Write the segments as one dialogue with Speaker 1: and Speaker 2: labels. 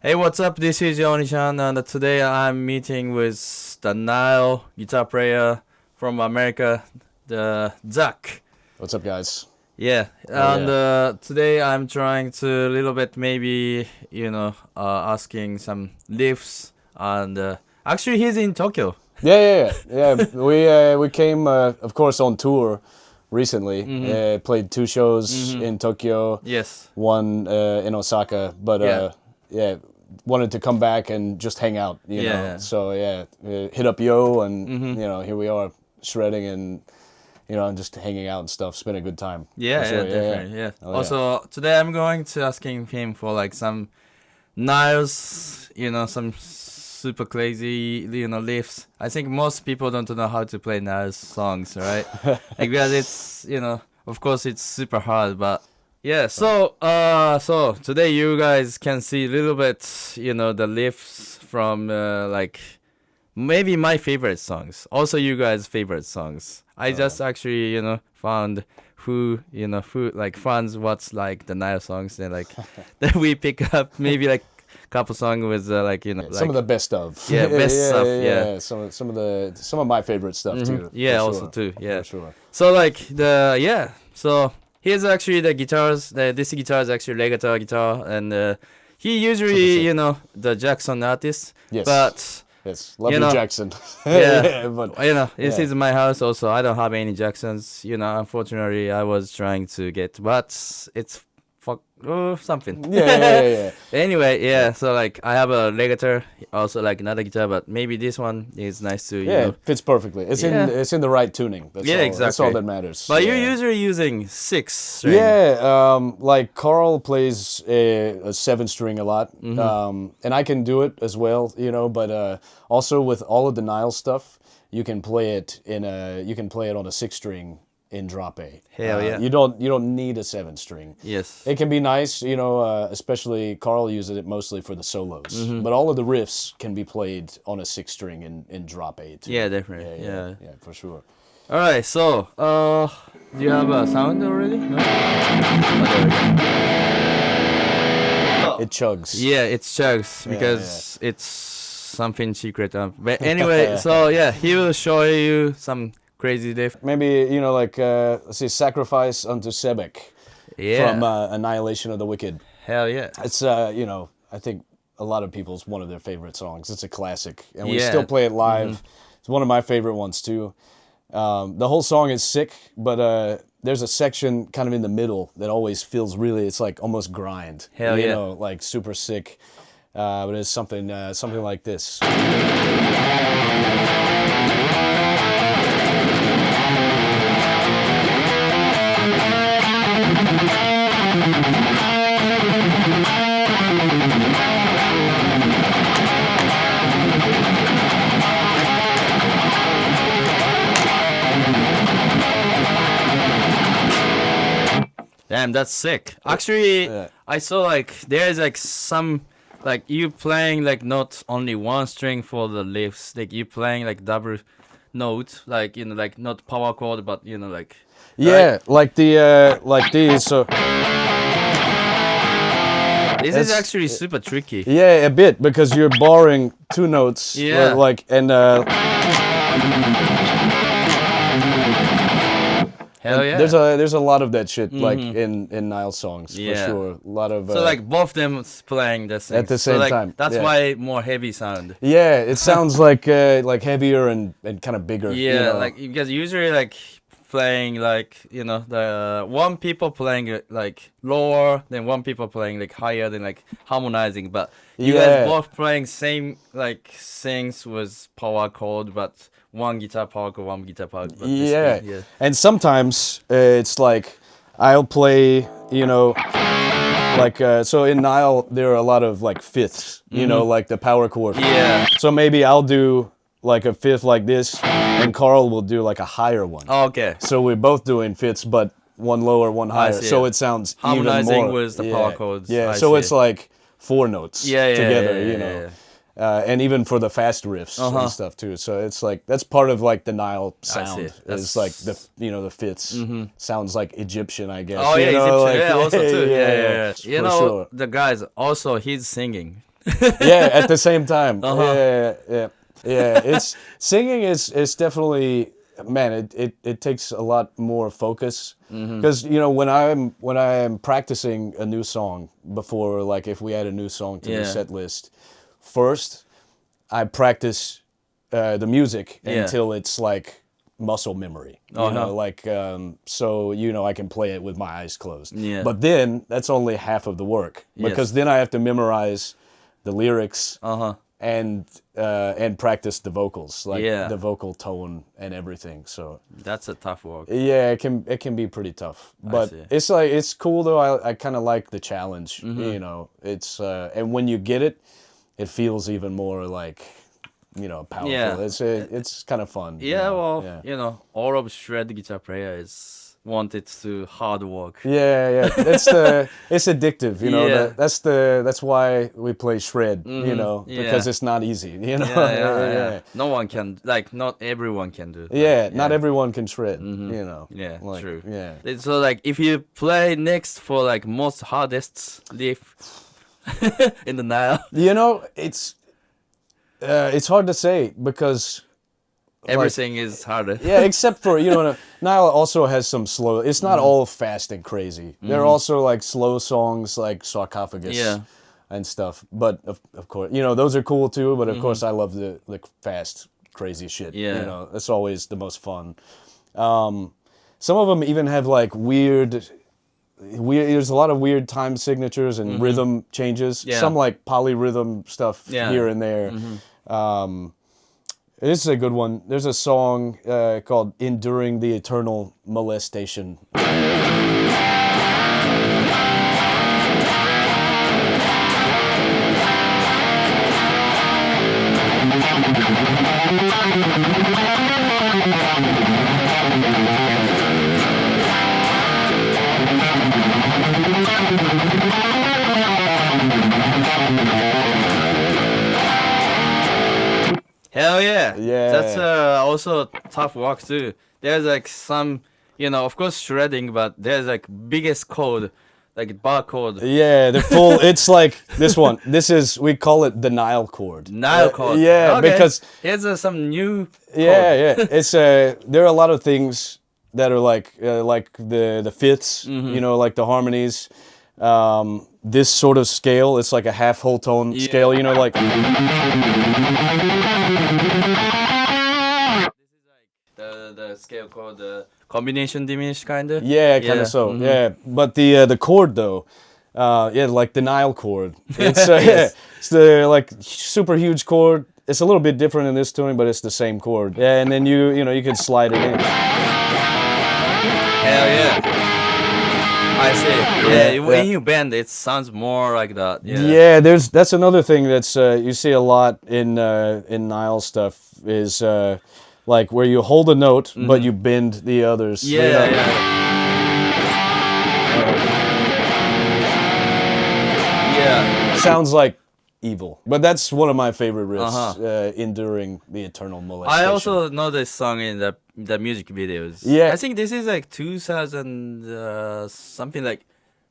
Speaker 1: Hey, what's up? This is Yonishan, and today I'm meeting with the Nile guitar player from America, the Zach.
Speaker 2: What's up, guys?
Speaker 1: Yeah,
Speaker 2: Oh
Speaker 1: and
Speaker 2: yeah,
Speaker 1: today I'm trying to a little bit maybe asking some lifts, and actually he's in Tokyo.
Speaker 2: yeah. We came, of course, on tour recently. Played two shows in Tokyo,
Speaker 1: Yes.
Speaker 2: one in Osaka, but
Speaker 1: Yeah.
Speaker 2: yeah, wanted to come back and just hang out,
Speaker 1: Yeah.
Speaker 2: So yeah, hit up Yo, and here we are shredding and just hanging out and stuff. It's been a good time.
Speaker 1: Yeah,
Speaker 2: For
Speaker 1: yeah,
Speaker 2: sure.
Speaker 1: definitely, yeah.
Speaker 2: Oh, yeah.
Speaker 1: Also, today I'm going to asking him for like some Niles, some super crazy, lifts. I think most people don't know how to play Niles songs, right? Like because it's, of course it's super hard, but yeah. So today you guys can see a little bit, the lifts from like maybe my favorite songs. Also, you guys' favorite songs. I just actually, found who like finds what's like the Nile songs. Then like, then we pick up maybe like couple songs with
Speaker 2: Some of the best of.
Speaker 1: Yeah, best stuff. Yeah.
Speaker 2: Some of my favorite stuff too.
Speaker 1: Yeah,
Speaker 2: for
Speaker 1: also
Speaker 2: sure.
Speaker 1: too. Yeah.
Speaker 2: For sure.
Speaker 1: So like so here's actually the guitars. This guitar is actually legato guitar, and he usually the Jackson artist.
Speaker 2: Yes.
Speaker 1: But
Speaker 2: Yes, love
Speaker 1: You
Speaker 2: you,
Speaker 1: know,
Speaker 2: Jackson.
Speaker 1: yeah,
Speaker 2: but
Speaker 1: this
Speaker 2: yeah.
Speaker 1: is my house. Also, I don't have any Jacksons. Unfortunately, I was trying to get, but it's something.
Speaker 2: Yeah.
Speaker 1: Anyway, yeah. So like, I have a legator, also like another guitar, but maybe this one is nice to
Speaker 2: Yeah, it fits perfully. It's in the right tuning. That's
Speaker 1: Yeah,
Speaker 2: all. That's all
Speaker 1: exactly.
Speaker 2: that matters.
Speaker 1: But
Speaker 2: yeah.
Speaker 1: you're usually using 6 string.
Speaker 2: Yeah, like Carl plays a 7 string a lot, and I can do it as well, But also with all of the Nile stuff, you can play it on a 6 string in drop A.
Speaker 1: Hell yeah.
Speaker 2: You don't need a 7 string.
Speaker 1: Yes.
Speaker 2: It can be nice, especially Carl uses it mostly for the solos. But all of the riffs can be played on a 6 string in drop A too.
Speaker 1: Yeah, definitely. Yeah.
Speaker 2: Yeah, for sure.
Speaker 1: All right. So, do you have a sound already? No? Oh, there we go.
Speaker 2: It chugs.
Speaker 1: Yeah, it's chugs because it's something secret. But anyway, so yeah, he will show you some crazy diff.
Speaker 2: Maybe, let's see, Sacrifice unto Sebec
Speaker 1: Yeah.
Speaker 2: from Annihilation of the Wicked.
Speaker 1: Hell yeah.
Speaker 2: It's, I think a lot of people's one of their favorite songs. It's a classic, and we
Speaker 1: Yeah.
Speaker 2: still play it live. It's one of my favorite ones, too. The whole song is sick, but there's a section kind of in the middle that always feels really, it's like almost grind.
Speaker 1: Hell
Speaker 2: you
Speaker 1: yeah.
Speaker 2: know, like super sick. But it's something like this.
Speaker 1: Damn, that's sick. Actually,
Speaker 2: Yeah.
Speaker 1: I saw like there's like some like you playing like not only one string for the lifts, like you playing like double note, like like not power chord, but like
Speaker 2: Yeah, like these. So
Speaker 1: this is
Speaker 2: It's-
Speaker 1: actually super tricky.
Speaker 2: yeah, a bit because you're borrowing 2 notes.
Speaker 1: Yeah. Hell yeah.
Speaker 2: There's a lot of that shit like in Nile songs
Speaker 1: Yeah.
Speaker 2: for sure. A lot of
Speaker 1: So like both them playing the same
Speaker 2: At the same
Speaker 1: so, like,
Speaker 2: time,
Speaker 1: That's
Speaker 2: yeah.
Speaker 1: why more heavy sound.
Speaker 2: yeah, it sounds like heavier and kind of bigger.
Speaker 1: Yeah, like because usually like playing like the one people playing like lower, then one people playing like higher, then like harmonizing. But you
Speaker 2: Yeah.
Speaker 1: guys both playing same like things with power chord, but one guitar power chord, one guitar power chord. But this
Speaker 2: yeah.
Speaker 1: one, yeah.
Speaker 2: And sometimes it's like I'll play, so in Nile there are a lot of like fifths, like the power chord.
Speaker 1: Yeah.
Speaker 2: So maybe I'll do like a fifth like this, and Carl will do like a higher one.
Speaker 1: Oh, okay.
Speaker 2: So we're both doing fifths, but one lower, one higher.
Speaker 1: see
Speaker 2: So
Speaker 1: it.
Speaker 2: it sounds
Speaker 1: Harmonizing
Speaker 2: even more.
Speaker 1: with the power chords.
Speaker 2: Yeah,
Speaker 1: I
Speaker 2: so
Speaker 1: see
Speaker 2: it's
Speaker 1: it.
Speaker 2: like 4 notes together,
Speaker 1: yeah.
Speaker 2: And even for the fast riffs and stuff too. So it's like that's part of like the Nile sound. It's like the the fifths sounds like Egyptian, I guess.
Speaker 1: Oh yeah, Egyptian.
Speaker 2: like-
Speaker 1: Yeah, also too. Yeah. You
Speaker 2: for
Speaker 1: know
Speaker 2: sure.
Speaker 1: the guys also he's singing.
Speaker 2: Yeah, at the same time.
Speaker 1: Uh-huh.
Speaker 2: Yeah. It's singing is definitely, man. It takes a lot more focus
Speaker 1: Mm-hmm.
Speaker 2: because when I'm practicing a new song before, like if we add a new song to the
Speaker 1: Yeah.
Speaker 2: set list, first I practice the music
Speaker 1: Yeah.
Speaker 2: until it's like muscle memory.
Speaker 1: Uh-huh.
Speaker 2: Like so I can play it with my eyes closed.
Speaker 1: Yeah.
Speaker 2: But then that's only half of the work because
Speaker 1: Yes.
Speaker 2: then I have to memorize the lyrics
Speaker 1: Uh-huh.
Speaker 2: and practice the vocals, like
Speaker 1: Yeah.
Speaker 2: the vocal tone and everything. So
Speaker 1: That's a tough work.
Speaker 2: yeah, it can be pretty tough, but
Speaker 1: see.
Speaker 2: it's cool though. I kind of like the challenge.
Speaker 1: Mm-hmm.
Speaker 2: It's and when you get it, it feels even more like powerful.
Speaker 1: Yeah.
Speaker 2: It's kind of fun.
Speaker 1: Yeah, well,
Speaker 2: Yeah.
Speaker 1: all of shred guitar players want it to hard work.
Speaker 2: Yeah. It's addictive,
Speaker 1: Yeah.
Speaker 2: That's why we play shred,
Speaker 1: Yeah.
Speaker 2: because it's not easy,
Speaker 1: Yeah. No one can, like, not everyone can do.
Speaker 2: Yeah,
Speaker 1: Like,
Speaker 2: not everyone can shred,
Speaker 1: Yeah,
Speaker 2: like,
Speaker 1: true.
Speaker 2: yeah.
Speaker 1: So, like, if you play next for, like, most hardest riff in the Nile,
Speaker 2: It's hard to say because
Speaker 1: everything is harder.
Speaker 2: yeah, except for Nile also has some slow. It's not all fast and crazy. There are also like slow songs like Sarcophagus,
Speaker 1: Yeah.
Speaker 2: and stuff. But of course, those are cool too. But of course, I love the fast, crazy shit.
Speaker 1: Yeah.
Speaker 2: That's always the most fun. Some of them even have like weird. There's a lot of weird time signatures and rhythm changes.
Speaker 1: Yeah.
Speaker 2: Some like polyrhythm stuff
Speaker 1: Yeah.
Speaker 2: here and there. This is a good one. There's a song called "Enduring the Eternal Molestation."
Speaker 1: Hell yeah.
Speaker 2: Yeah.
Speaker 1: That's also tough work too. There's like some, of course shredding, but there's like biggest chord, like bar chord.
Speaker 2: Yeah, the full. It's like this one. We call it the Nile chord.
Speaker 1: Nile chord.
Speaker 2: Yeah,
Speaker 1: Okay.
Speaker 2: because
Speaker 1: here's some new chord.
Speaker 2: yeah. It's there are a lot of things that are like the fifths. Like the harmonies. This sort of scale, it's like a half whole tone scale. Like.
Speaker 1: The scale called the combination diminished kind of.
Speaker 2: Yeah, kind of so. Yeah, but the chord though, like the Nile chord. It's
Speaker 1: Yes.
Speaker 2: it's the like super huge chord. It's a little bit different in this tuning, but it's the same chord. Yeah, and then you can slide it in.
Speaker 1: Hell yeah. I see. Yeah, when you bend, it sounds more like that.
Speaker 2: Yeah, that's another thing that's you see a lot in Nile stuff is like where you hold a note but you bend the others.
Speaker 1: Yeah.
Speaker 2: Sounds like evil, but that's one of my favorite riffs. Enduring the Eternal Molestation.
Speaker 1: I also know this song in the music videos.
Speaker 2: Yeah.
Speaker 1: I think this is like 2000 something like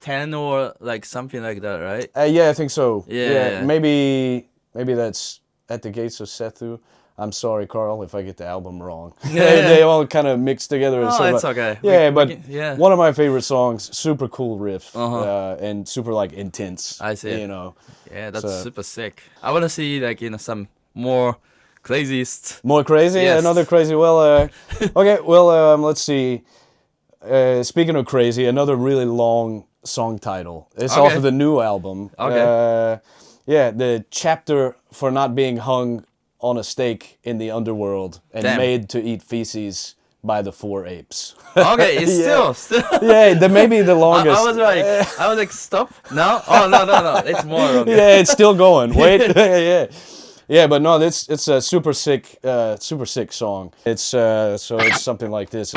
Speaker 1: 10 or like something like that, right?
Speaker 2: Yeah, I think so.
Speaker 1: Yeah.
Speaker 2: Maybe that's At the Gates of Sethu. I'm sorry, Carl, if I get the album wrong.
Speaker 1: Yeah.
Speaker 2: They all kind of mix together.
Speaker 1: Oh, it's okay.
Speaker 2: Yeah,
Speaker 1: We
Speaker 2: but
Speaker 1: can-
Speaker 2: one of my favorite songs, super cool riff,
Speaker 1: Uh-huh.
Speaker 2: and super like intense.
Speaker 1: I see. Yeah, that's
Speaker 2: So-
Speaker 1: super sick. I want to see like some more craziest.
Speaker 2: More crazy?
Speaker 1: Yes.
Speaker 2: Another crazy? Well, okay, well, let's see. Speaking of crazy, another really long song title. It's off
Speaker 1: Okay.
Speaker 2: of the new album.
Speaker 1: Okay.
Speaker 2: Yeah, the chapter for not being hung on a stake in the underworld and
Speaker 1: Damn.
Speaker 2: made to eat feces by the four apes.
Speaker 1: Okay, it's
Speaker 2: Yeah.
Speaker 1: still.
Speaker 2: Yeah, maybe the longest.
Speaker 1: I was like, stop. No? Oh no. It's more longer.
Speaker 2: Yeah, it's still going. Wait, yeah, but no, it's a super sick song. It's so it's something like this.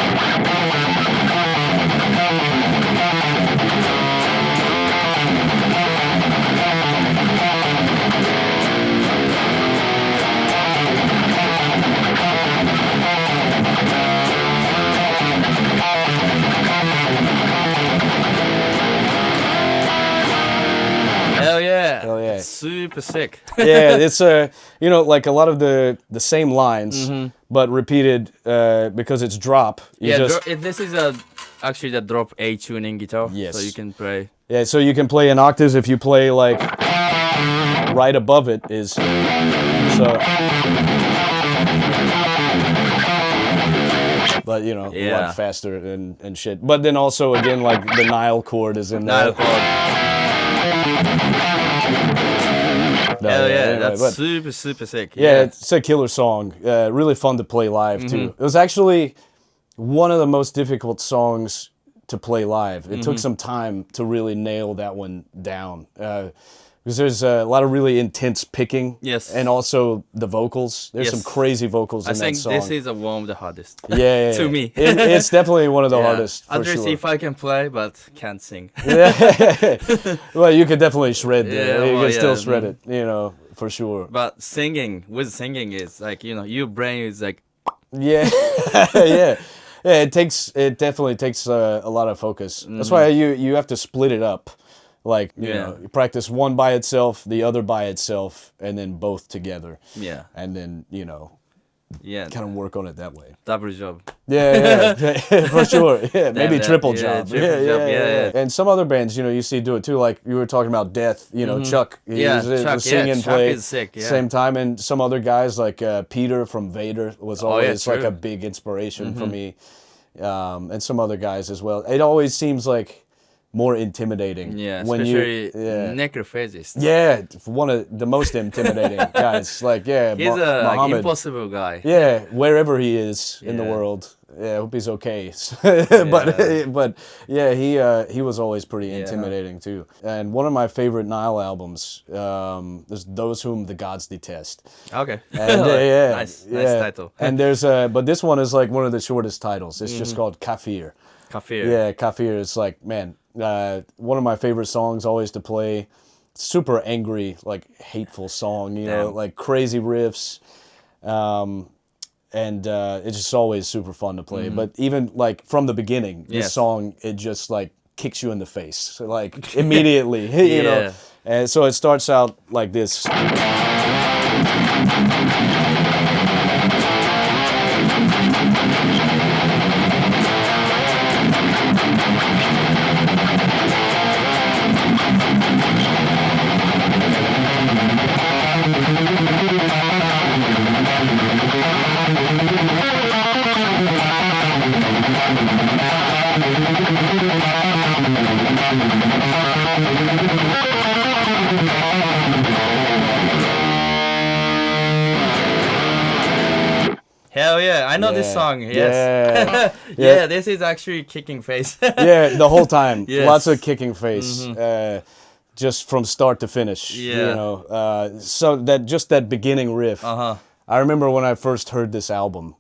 Speaker 1: Hell yeah.
Speaker 2: Hell yeah.
Speaker 1: It's super sick.
Speaker 2: Yeah, it's you know, like a lot of the same lines, but repeated because it's drop. You
Speaker 1: Yeah,
Speaker 2: just
Speaker 1: this is actually the drop A tuning guitar, so you
Speaker 2: Yes.
Speaker 1: can play.
Speaker 2: yeah, so you can play in octaves if you play like right above it is so. But you know, a
Speaker 1: Yeah.
Speaker 2: lot faster and shit. But then also again, like the Nile chord is in there.
Speaker 1: Nile chord.
Speaker 2: No,
Speaker 1: Hell yeah,
Speaker 2: anyway,
Speaker 1: that's
Speaker 2: but
Speaker 1: super sick.
Speaker 2: yeah, it's a killer song. Really fun to play live too. It was actually one of the most difficult songs to play live. It took some time to really nail that one down. Because there's a lot of really intense picking.
Speaker 1: Yes.
Speaker 2: And also the vocals. There's some
Speaker 1: Yes.
Speaker 2: crazy vocals
Speaker 1: I
Speaker 2: in that
Speaker 1: think
Speaker 2: song.
Speaker 1: this is one of the hardest.
Speaker 2: yeah,
Speaker 1: to me.
Speaker 2: It's definitely one of the hardest for
Speaker 1: Others
Speaker 2: sure.
Speaker 1: if I can play, but can't sing.
Speaker 2: Well, you could definitely shred there.
Speaker 1: Yeah,
Speaker 2: You
Speaker 1: well,
Speaker 2: can still
Speaker 1: yeah,
Speaker 2: shred it, you know, for sure.
Speaker 1: But singing is like, you know, your brain is like,
Speaker 2: Yeah, yeah, yeah. It definitely takes a lot of focus. That's why you have to split it up. Like you know, you practice one by itself, the other by itself, and then both together.
Speaker 1: yeah,
Speaker 2: And then you know,
Speaker 1: yeah,
Speaker 2: kind of work on it that way.
Speaker 1: double job.
Speaker 2: Yeah, for sure. Yeah, maybe
Speaker 1: that-
Speaker 2: triple
Speaker 1: yeah,
Speaker 2: job.
Speaker 1: triple job, yeah.
Speaker 2: And some other bands, you know, you see do it too. Like you were talking about Death. You know, Chuck.
Speaker 1: Yeah,
Speaker 2: He's
Speaker 1: Chuck,
Speaker 2: the sing and
Speaker 1: Chuck
Speaker 2: play
Speaker 1: is sick, yeah.
Speaker 2: same time, and some other guys like Peter from Vader was always like
Speaker 1: true.
Speaker 2: a big inspiration for me, and some other guys as well. It always seems like more intimidating.
Speaker 1: Yeah,
Speaker 2: when
Speaker 1: especially
Speaker 2: you
Speaker 1: necrophagist.
Speaker 2: yeah, one of the most intimidating guys. Like
Speaker 1: He's a like,
Speaker 2: Muhammad.
Speaker 1: impossible guy.
Speaker 2: Yeah, wherever he is in the
Speaker 1: Yeah.
Speaker 2: world. Yeah, I hope he's okay. but yeah, he was always pretty intimidating too. And one of my favorite Nile albums is "Those Whom the Gods Detest."
Speaker 1: Okay.
Speaker 2: And,
Speaker 1: nice title.
Speaker 2: And there's but this one is like one of the shortest titles. It's just called Kafir.
Speaker 1: Kafir.
Speaker 2: Yeah, Kafir is like, man, one of my favorite songs always to play. Super angry, like hateful song, you know,
Speaker 1: Damn.
Speaker 2: like crazy riffs. And it's just always super fun to play. But even like from the beginning, this
Speaker 1: Yes.
Speaker 2: song, it just like kicks you in the face, so, like immediately, you know.
Speaker 1: Yeah.
Speaker 2: And so it starts out like this.
Speaker 1: Hell yeah, I know this
Speaker 2: Yeah.
Speaker 1: song. Yes.
Speaker 2: Yeah.
Speaker 1: Yeah, this is actually kicking face.
Speaker 2: Yeah, the whole time.
Speaker 1: Yes.
Speaker 2: Lots of kicking face, just from start to finish.
Speaker 1: Yeah.
Speaker 2: You know, so that just that beginning riff.
Speaker 1: Uh-huh.
Speaker 2: I remember when I first heard this album,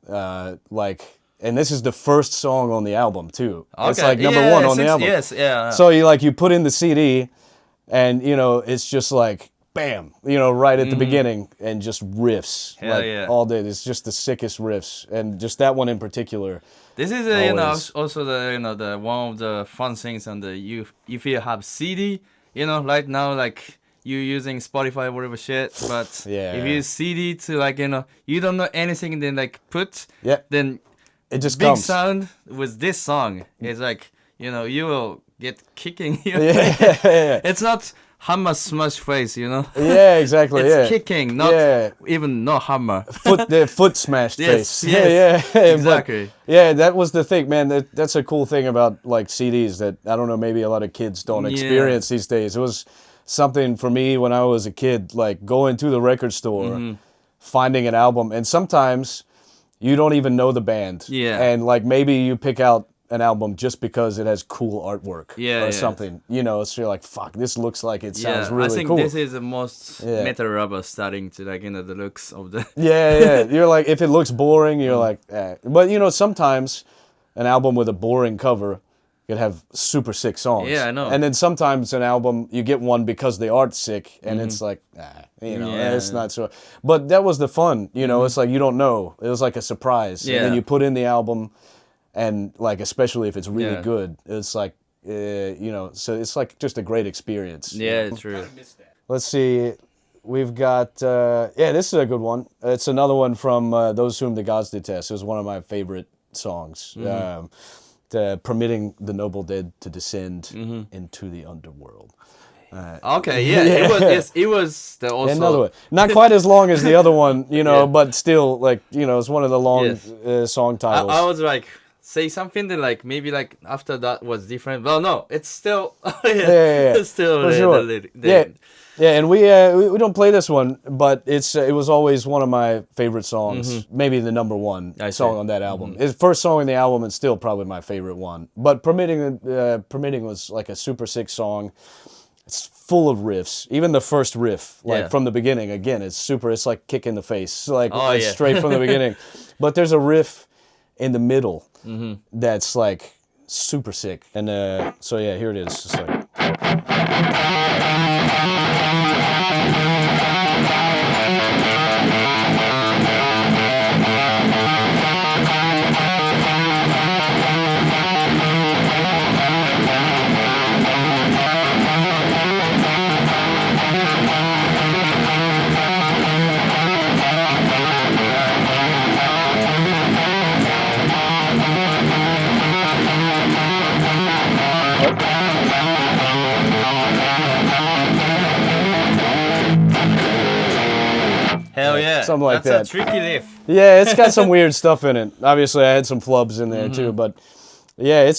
Speaker 2: like, and this is the first song on the album too. It's like number one on the album.
Speaker 1: Yes, yeah.
Speaker 2: So you put in the CD, and you know it's just like bam, you know, right at the beginning, and just riffs
Speaker 1: Hell
Speaker 2: like
Speaker 1: yeah.
Speaker 2: all day. It's just the sickest riffs, and just that one in particular.
Speaker 1: This is you know
Speaker 2: Always.
Speaker 1: also the you know the one of the fun things on the you if you have CD, you know, right now like you using Spotify or whatever shit, but
Speaker 2: Yeah.
Speaker 1: if you use CD to like you know you don't know anything then like put
Speaker 2: Yeah.
Speaker 1: then
Speaker 2: It just
Speaker 1: big
Speaker 2: comes.
Speaker 1: sound with this song is like you know you will get kicking.
Speaker 2: Yeah.
Speaker 1: It's not hammer smash face, you know.
Speaker 2: Yeah, exactly.
Speaker 1: It's
Speaker 2: yeah.
Speaker 1: kicking, not
Speaker 2: Yeah.
Speaker 1: even no hammer.
Speaker 2: The foot smashed
Speaker 1: Yes,
Speaker 2: face.
Speaker 1: yes,
Speaker 2: Yeah, but-
Speaker 1: exactly.
Speaker 2: yeah, that was the thing, man. That's a cool thing about like CDs that I don't know, maybe a lot of kids don't
Speaker 1: Yeah.
Speaker 2: experience these days. It was something for me when I was a kid, like going to the record store,
Speaker 1: Mm-hmm.
Speaker 2: finding an album, and sometimes you don't even know the band.
Speaker 1: Yeah.
Speaker 2: And like maybe you pick out an album just because it has cool artwork
Speaker 1: Yeah,
Speaker 2: or
Speaker 1: yeah.
Speaker 2: something. You know, so you're like, fuck, this looks like it sounds
Speaker 1: Yeah,
Speaker 2: really
Speaker 1: I think
Speaker 2: cool.
Speaker 1: this is the most
Speaker 2: Yeah.
Speaker 1: metal rubber starting to like you know the looks of the
Speaker 2: Yeah. You're like, if it looks boring, you're
Speaker 1: Mm.
Speaker 2: like, eh. But you know, sometimes an album with a boring cover could have super sick songs.
Speaker 1: Yeah, I know.
Speaker 2: And then sometimes an album, you get one because the art's sick, and it's like, you know,
Speaker 1: Mm-hmm. Yeah. Mm-hmm.
Speaker 2: it's not so. But that was the fun, you know. It's like you don't know. It was like a surprise. And
Speaker 1: Yeah.
Speaker 2: then you put in the album, and like especially if it's really
Speaker 1: Yeah.
Speaker 2: good, it's like, you know, so it's like just a great experience.
Speaker 1: yeah, true.
Speaker 2: Let's see. we've got this is a good one. It's another one from Those Whom the Gods Detest. It was one of my favorite songs. Permitting the noble dead to descend into the underworld.
Speaker 1: Okay, yeah, it was the also
Speaker 2: Another one, not quite as long as the other one, but still, like, it's one of the long song titles.
Speaker 1: I was like, say something that like maybe like after that was different. Well, no, it's still it's still
Speaker 2: for sure. And we don't play this one, but it was always one of my favorite songs, maybe the number one song on that album. It's first song on the album, and still probably my favorite one. But Permitting was like a super sick song. It's full of riffs. Even the first riff, like from the beginning, again, it's like kick in the face, like straight from the beginning. But there's a riff in the middle that's like super sick. And so yeah, here it is. It's like.
Speaker 1: Hell yeah.
Speaker 2: Something like that.
Speaker 1: That's a tricky riff.
Speaker 2: Yeah, it's got some weird stuff in it. Obviously, I had some flubs in there too, but yeah,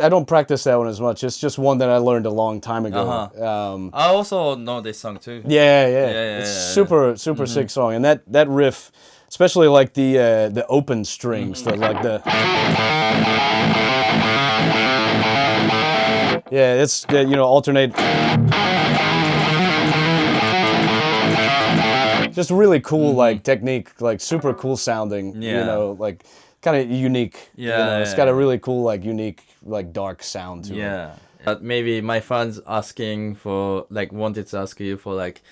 Speaker 2: I don't practice that one as much. It's just one that I learned a long time ago.
Speaker 1: I also know this song too.
Speaker 2: Yeah. It's super sick song, and that riff, especially like the open strings, like the. Yeah, it's alternate. Just really cool, like technique, like super cool sounding. Like kind of unique. It's got a really cool, like unique, like dark sound to it.
Speaker 1: But maybe my fans wanted to ask you for like,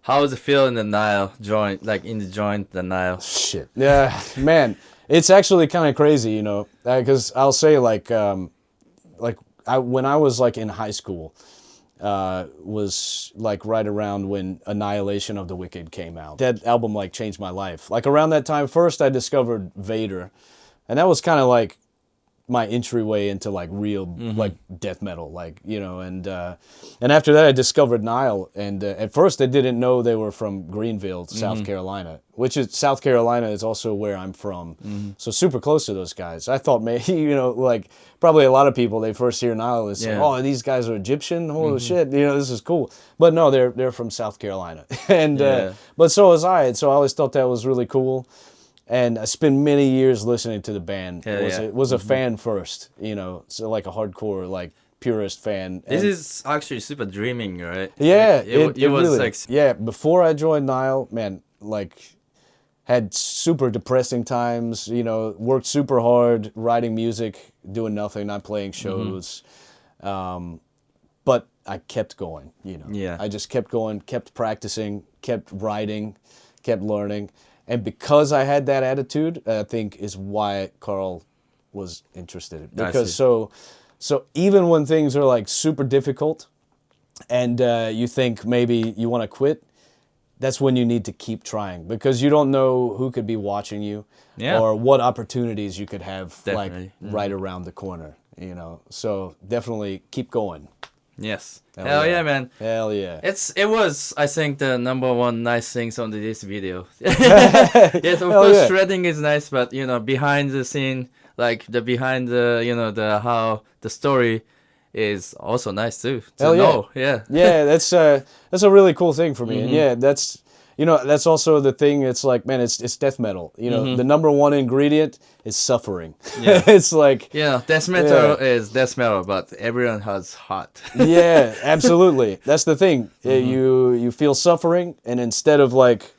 Speaker 1: how does it feel in the Nile joint, like in the joint, the Nile?
Speaker 2: Shit. Yeah, man, it's actually kind of crazy, because I'll say when I was like in high school. Was like right around when Annihilation of the Wicked came out. That album like changed my life. Like around that time, first I discovered Vader, and that was kind of like my entryway into like real like death metal, like and after that I discovered Nile, and at first I didn't know they were from Greenville, South Carolina, which is South Carolina is also where I'm from, so super close to those guys. I thought maybe like probably a lot of people they first hear Nile is oh, these guys are Egyptian, holy shit, this is cool, but no, they're from South Carolina, and but so was I, so I always thought that was really cool. And I spent many years listening to the band. Was a fan first, so like a hardcore, like purist fan.
Speaker 1: This is actually super dreaming, right?
Speaker 2: Yeah,
Speaker 1: like, it was
Speaker 2: really,
Speaker 1: like
Speaker 2: before I joined Nile, man, like had super depressing times. Worked super hard, writing music, doing nothing, not playing shows. But I kept going. I just kept going, kept practicing, kept writing, kept learning. And because I had that attitude, I think is why Carl was interested. Because so even when things are like super difficult, and you think maybe you want to quit, that's when you need to keep trying, because you don't know who could be watching you, or what opportunities you could have like right around the corner. So definitely keep going.
Speaker 1: Yes. Hell yeah, man.
Speaker 2: Hell yeah.
Speaker 1: It was, I think, the number one nice things on this video. Yes, of course, shredding is nice, but behind the scene, like behind the how the story is also nice too.
Speaker 2: Hell yeah.
Speaker 1: Yeah,
Speaker 2: that's a really cool thing for me, and that's that's also the thing. It's like, man, it's death metal. The number one ingredient is suffering.
Speaker 1: Yeah.
Speaker 2: It's like
Speaker 1: death metal is death metal, but everyone has heart.
Speaker 2: Yeah, absolutely. That's the thing. You feel suffering, and instead of like,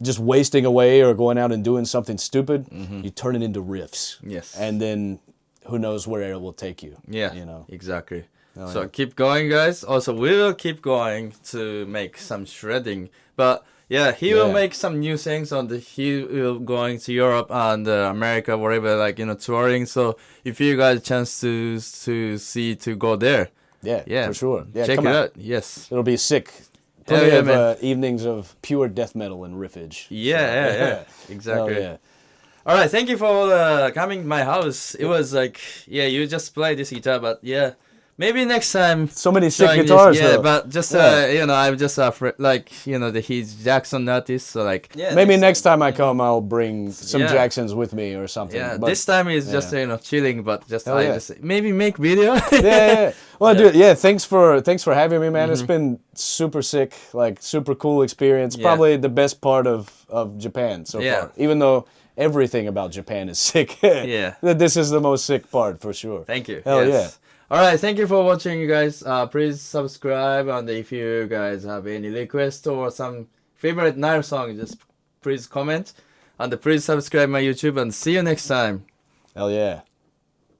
Speaker 2: just wasting away or going out and doing something stupid, you turn it into riffs.
Speaker 1: Yes.
Speaker 2: And then who knows where it will take you.
Speaker 1: Yeah. Exactly. So keep going, guys. Also, we will keep going to make some shredding. But he will make some new things he will going to Europe and America, wherever, like, touring. So if you guys a chance to go there.
Speaker 2: Yeah, for sure. Yeah,
Speaker 1: check it out. Yes.
Speaker 2: It'll be sick. Plenty
Speaker 1: yeah,
Speaker 2: of
Speaker 1: man.
Speaker 2: evenings of pure death metal and riffage.
Speaker 1: Yeah.
Speaker 2: Hell
Speaker 1: Exactly.
Speaker 2: yeah.
Speaker 1: All right, thank you for coming to my house. It was like, yeah, you just play this guitar, but yeah, maybe next time.
Speaker 2: So many sick
Speaker 1: showing
Speaker 2: guitars,
Speaker 1: this, yeah,
Speaker 2: though.
Speaker 1: but just
Speaker 2: Yeah.
Speaker 1: you know, I'm just afraid, like, you know, he's Jackson artist, so like, yeah,
Speaker 2: Maybe next time I come, I'll bring some
Speaker 1: Yeah.
Speaker 2: Jacksons with me or something.
Speaker 1: yeah,
Speaker 2: But,
Speaker 1: this time is just
Speaker 2: yeah.
Speaker 1: you know chilling, but just
Speaker 2: Hell
Speaker 1: I
Speaker 2: yeah.
Speaker 1: just maybe make video.
Speaker 2: Yeah. Well,
Speaker 1: Yeah.
Speaker 2: dude, yeah. Thanks for having me, man. It's been super sick, like super cool experience.
Speaker 1: Yeah.
Speaker 2: Probably the best part of Japan so
Speaker 1: Yeah.
Speaker 2: far. Even though everything about Japan is sick.
Speaker 1: Yeah.
Speaker 2: This is the most sick part for sure.
Speaker 1: Thank you.
Speaker 2: Hell
Speaker 1: yes. All right, thank you for watching, you guys. Please subscribe, and if you guys have any requests or some favorite Nile song, just please comment, and please subscribe my YouTube, and see you next time.
Speaker 2: Hell yeah.